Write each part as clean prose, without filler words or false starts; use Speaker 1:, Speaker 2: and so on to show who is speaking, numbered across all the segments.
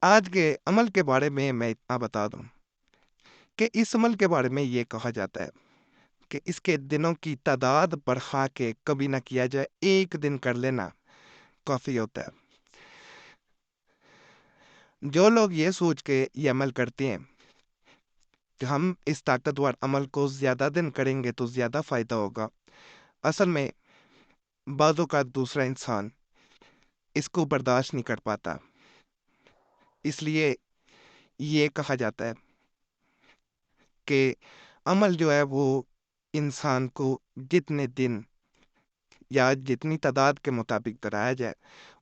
Speaker 1: آج کے عمل کے بارے میں اتنا بتا دوں کہ اس عمل کے بارے میں یہ کہا جاتا ہے کہ اس کے دنوں کی تعداد بڑھا کے کبھی نہ کیا جائے، ایک دن کر لینا کافی ہوتا ہے۔ جو لوگ یہ سوچ کے یہ عمل کرتے ہیں کہ ہم اس طاقتور عمل کو زیادہ دن کریں گے تو زیادہ فائدہ ہوگا، اصل میں بعض اوقات دوسرا انسان اس کو برداشت نہیں کر پاتا، اس لیے یہ کہا جاتا ہے کہ عمل جو ہے وہ انسان کو جتنے دن یا جتنی تعداد کے مطابق کرایا جائے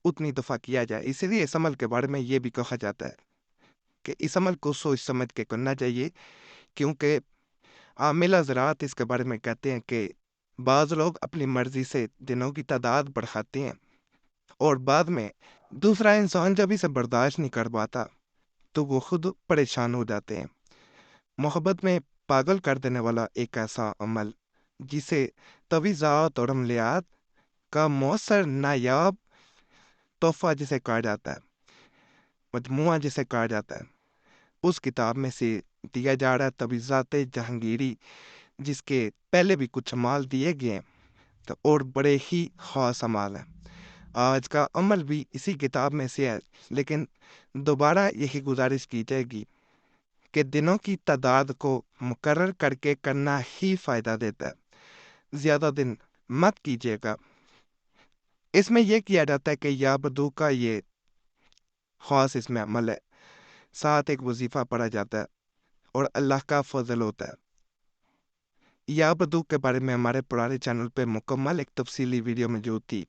Speaker 1: اتنی دفعہ کیا جائے۔ اسی لیے اس عمل کے بارے میں یہ بھی کہا جاتا ہے کہ اس عمل کو سوچ سمجھ کے کرنا چاہیے، کیونکہ عامل حضرات اس کے بارے میں کہتے ہیں کہ بعض لوگ اپنی مرضی سے دنوں کی تعداد بڑھاتے ہیں اور بعد میں دوسرا انسان جب اسے برداشت نہیں کر پاتا تو وہ خود پریشان ہو جاتے ہیں۔ محبت میں پاگل کر دینے والا ایک ایسا عمل جسے تویزات اور عملیات کا مؤثر نایاب تحفہ جسے کہا جاتا ہے، مجموعہ جسے کہا جاتا ہے، اس کتاب میں سے دیا جا رہا ہے تویزات جہانگیری، جس کے پہلے بھی کچھ عمال دیے گئے ہیں اور بڑے ہی خاص عمال ہیں۔ آج کا عمل بھی اسی کتاب میں سے ہے، لیکن دوبارہ یہی گزارش کی جائے گی کہ دنوں کی تعداد کو مقرر کر کے کرنا ہی فائدہ دیتا ہے، زیادہ دن مت کیجیے گا۔ اس میں یہ کیا جاتا ہے کہ یا بدو کا یہ خاص اس میں عمل ہے، ساتھ ایک وظیفہ پڑھا جاتا ہے اور اللہ کا فضل ہوتا ہے۔ یا بدو کے بارے میں ہمارے پرانے چینل پہ مکمل ایک تفصیلی ویڈیو موجود تھی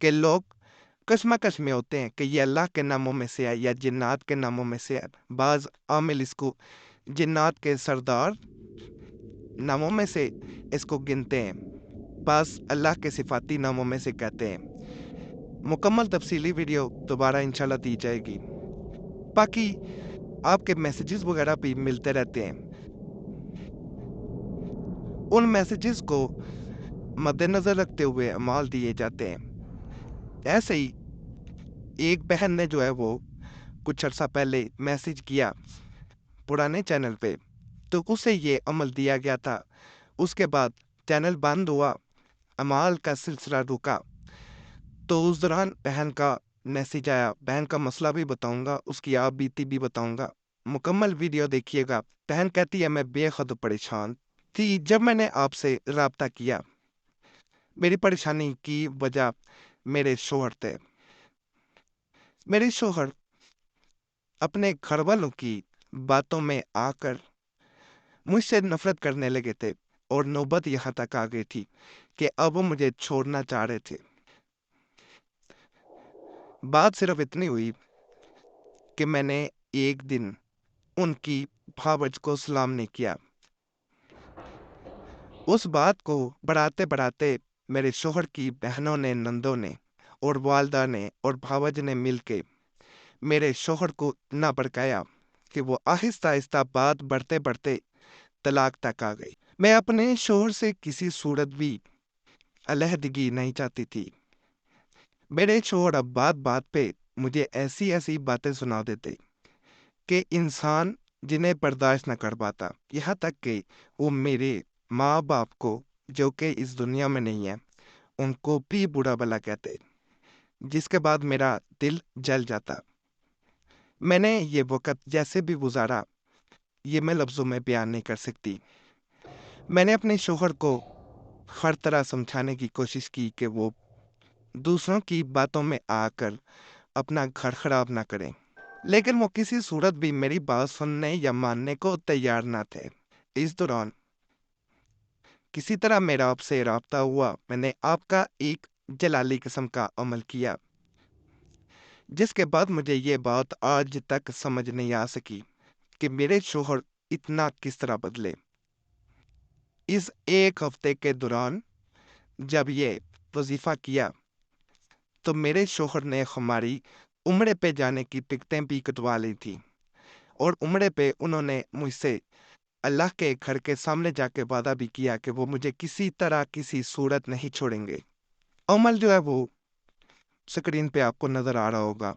Speaker 1: کہ لوگ کشمکش میں ہوتے ہیں کہ یہ اللہ کے ناموں میں سے ہے یا جنات کے ناموں میں سے ہے۔ بعض عامل اس کو جنات کے سردار ناموں میں سے اس کو گنتے ہیں، بعض اللہ کے صفاتی ناموں میں سے کہتے ہیں۔ مکمل تفصیلی ویڈیو دوبارہ انشاءاللہ دی جائے گی۔ باقی آپ کے میسیجز وغیرہ بھی ملتے رہتے ہیں، ان میسیجز کو مد نظر رکھتے ہوئے اعمال دیے جاتے ہیں۔ ایسے ہی ایک بہن نے جو ہے وہ کچھ عرصہ پہلے میسیج کیا پرانے چینل پہ، تو اسے یہ عمل دیا گیا تھا۔ اس کے بعد چینل بند ہوا، اعمال کا سلسلہ رکا، تو اس دوران بہن کا میسیج آیا۔ بہن کا مسئلہ بھی بتاؤں گا، اس کی آپ بیتی بھی بتاؤں گا، مکمل ویڈیو دیکھیے گا۔ بہن کہتی ہے میں بے حد پریشان تھی جب میں نے آپ سے رابطہ کیا۔ میری پریشانی کی وجہ میرے شوہر تھے۔ میرے شوہر اپنے گھر والوں کی باتوں میں آ کر مجھ سے نفرت کرنے لگے تھے اور نوبت یہاں تک آ گئی تھی کہ اب وہ مجھے چھوڑنا چاہ رہے تھے۔ بات صرف اتنی ہوئی کہ میں نے ایک دن ان کی بھاوج کو سلام نہیں کیا۔ اس بات کو بڑھاتے بڑھاتے میرے شوہر کی بہنوں نے، نندوں نے اور والدہ نے اور بھاوج نے مل کے میرے شوہر کو اتنا بھڑکایا کہ وہ آہستہ آہستہ بات بڑھتے بڑھتے طلاق تک آ گئی۔ میں اپنے شوہر سے کسی صورت بھی علیحدگی نہیں چاہتی تھی۔ میرے شوہر اب بات بات پہ مجھے ایسی ایسی باتیں سنا دیتے کہ انسان جنہیں برداشت نہ کر پاتا، یہاں تک کہ وہ میرے ماں باپ کو جو کہ اس دنیا میں نہیں ہے ان کو بھی برا بھلا کہتے، جس کے بعد میرا دل جل جاتا۔ میں نے یہ وقت جیسے بھی گزارا یہ میں لفظوں میں بیان نہیں کر سکتی۔ میں نے اپنے شوہر کو ہر طرح سمجھانے کی کوشش کی کہ وہ دوسروں کی باتوں میں آ کر اپنا گھر خراب نہ کریں، لیکن وہ کسی صورت بھی میری بات سننے یا ماننے کو تیار نہ تھے۔ اس دوران کسی طرح میرا آپ سے رابطہ ہوا، میں نے آپ کا ایک جلالی قسم کا عمل کیا، جس کے بعد مجھے یہ بات آج تک سمجھ نہیں آ سکی کہ میرے شوہر اتنا کس طرح بدلے۔ اس ایک ہفتے کے دوران جب یہ وظیفہ کیا تو میرے شوہر نے ہماری عمرے پہ جانے کی ٹکٹیں بھی کٹوا لی تھی، اور عمرے پہ انہوں نے مجھ سے اللہ کے گھر کے سامنے جا کے وعدہ بھی کیا کہ وہ مجھے کسی طرح کسی صورت نہیں چھوڑیں گے۔ عمل جو ہے وہ سکرین پہ آپ کو نظر آ رہا ہوگا۔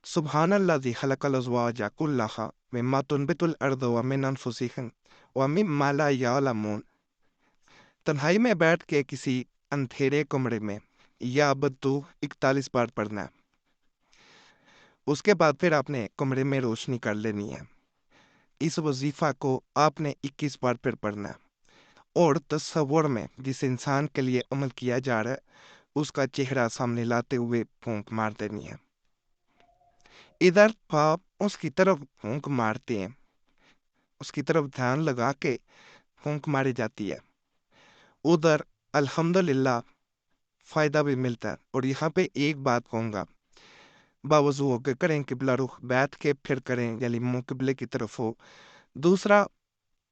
Speaker 1: سبحان الذی خلق الازواج کلها مما تنبت الارض ومن انفسهم ومما لا یعلمون۔ تنہائی میں بیٹھ کے کسی اندھیرے کمرے میں یا بدو 41 بار پڑھنا ہے۔ اس کے بعد پھر آپ نے کمرے میں روشنی کر لینی ہے۔ اس وظیفہ کو آپ نے 21 بار پھر پڑھنا ہے، اور تصور میں جس انسان کے لیے عمل کیا جا رہا ہے اس کا چہرہ سامنے لاتے ہوئے پھونک مار دینی ہے۔ ادھر آپ اس کی طرف پھونک مارتے ہیں، اس کی طرف دھیان لگا کے پھونک ماری جاتی ہے، ادھر الحمدللہ فائدہ بھی ملتا ہے۔ اور یہاں پہ ایک بات کہوں گا، باوضو ہو کے کریں، قبلہ رخ بیٹھ کے پھر کریں، یعنی منہ قبلے کی طرف ہو۔ دوسرا،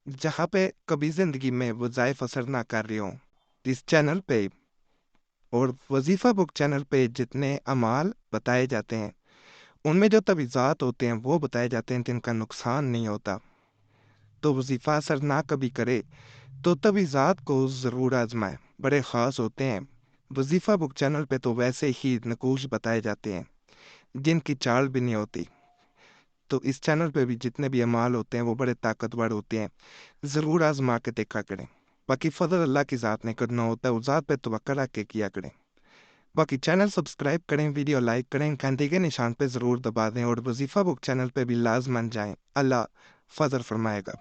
Speaker 1: جہاں پہ کبھی زندگی میں وظائف اثر نہ کر رہے ہوں، اس چینل پہ اور وظیفہ بک چینل پہ جتنے اعمال بتائے جاتے ہیں ان میں جو تبعیضات ہوتے ہیں وہ بتائے جاتے ہیں جن کا نقصان نہیں ہوتا۔ تو وظیفہ اثر نہ کبھی کرے تو تبعیضات کو ضرور آزمائے، بڑے خاص ہوتے ہیں۔ وظیفہ بک چینل پہ تو ویسے ہی نقوش بتائے جاتے ہیں جن کی چال بھی نہیں ہوتی۔ تو اس چینل پہ بھی جتنے بھی اعمال ہوتے ہیں وہ بڑے طاقتور ہوتے ہیں، ضرور آزما کے دیکھا کریں۔ باقی فضل اللہ کی ذات نے کرنا ہوتا ہے، اس ذات پہ توکل رکھ کے کیا کریں۔ باقی چینل سبسکرائب کریں، ویڈیو لائک کریں، گھنٹی کے نشان پہ ضرور دبا دیں، اور وظیفہ بک چینل پہ بھی لازمن جائیں۔ اللہ فضل فرمائے گا۔